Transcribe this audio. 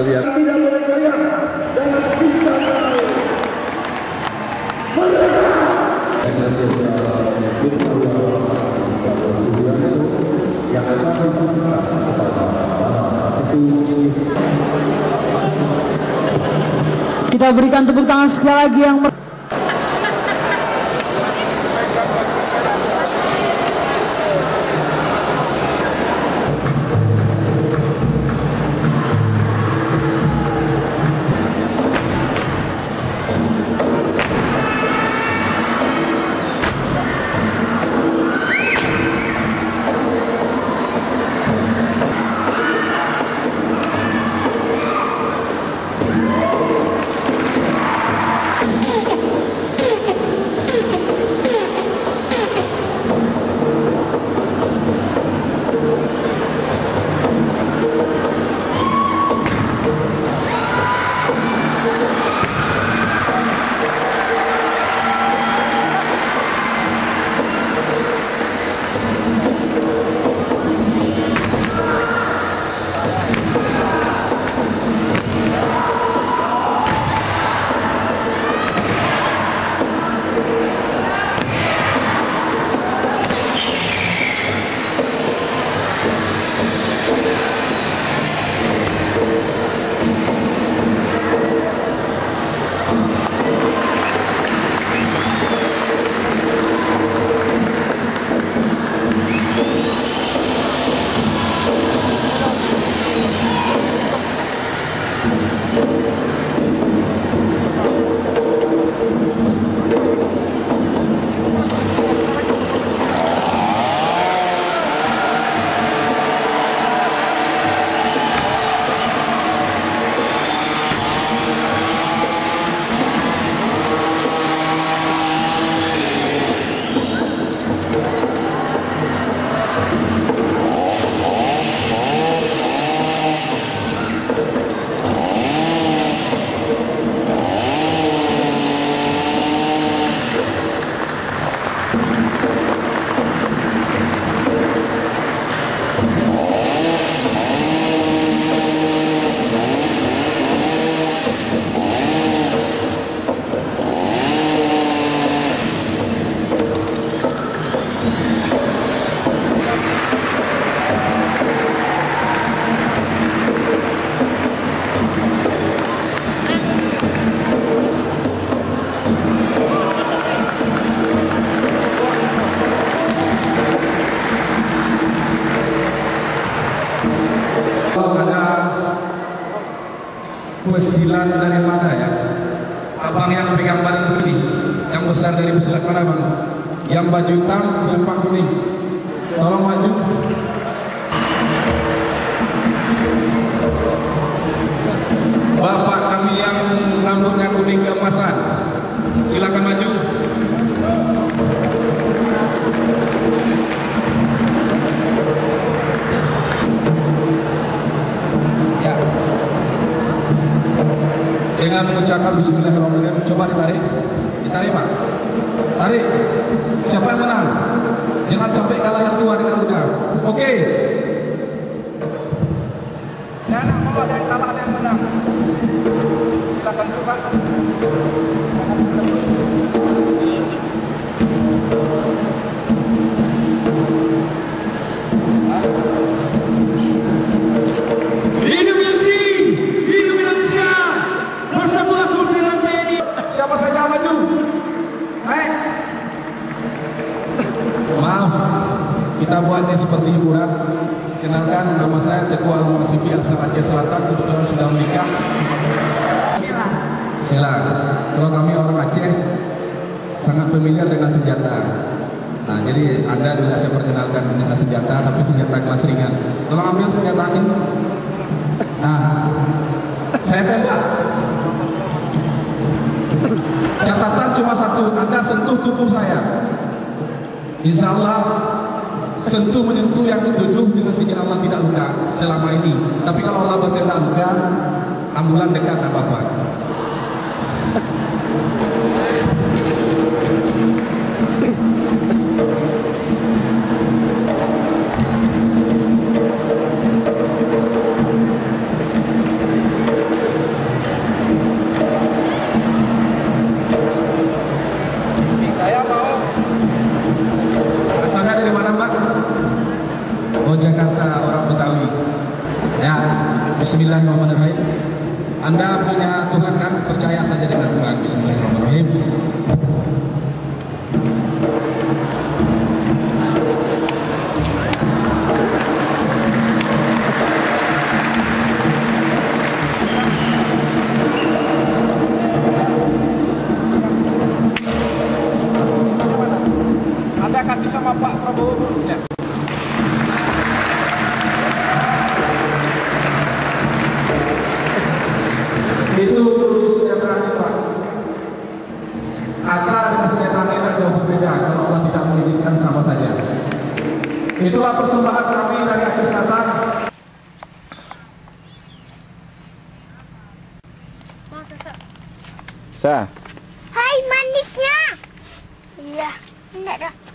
lihat. Tidak boleh goyang dan kita tahu mereka yang akan kita berikan tepuk tangan sekali lagi yang pesilat dari mana ya? Abang yang pegang badan kuning, yang besar dari pesilat mana bang? Yang baju hitam, selepak kuning. Tolong maju. Bapak kami yang rambutnya kuning keemasan, silakan maju. Ya. Dengan mengucapkan bismillahirrahmanirrahim, coba ditarik. Ditarik Pak. Tarik. Siapa yang menang? Jangan sampai kalah yang tua dengan mudah. Oke. Jangan mau ada yang kalah, ada yang menang. Silakan coba. Siapa saja maju. Naik. Maaf, kita buat ini seperti hiburan. Kenalkan, nama saya Teguh Al-Muhasibi asal Aceh Selatan, kebetulan sudah menikah. Sila. Kalau kami orang Aceh sangat familiar dengan senjata. Nah, jadi Anda juga saya perkenalkan dengan senjata, tapi senjata kelas ringan. Tolong ambil senjata ini. Nah, saya tembak. Catatan cuma satu, Anda sentuh tubuh saya. Insya Allah sentuh menyentuh yang ketujuh dengan izin Allah tidak luka selama ini. Tapi kalau Allah berkehendak luka, ambulan dekat tak apa-apa. Anda punya Tuhan kan? Percaya saja dengan Tuhan. Bismillahirrahmanirrahim. Anda kasih sama Pak Prabowo ya. Itu senjata ini Pak. Antara dengan senjata ini tak jauh berbeda kalau Allah tidak mengizinkan sama saja. Itulah persembahan kami dari Aceh Selatan. Sa. Hai manisnya. Iya, enggak dah.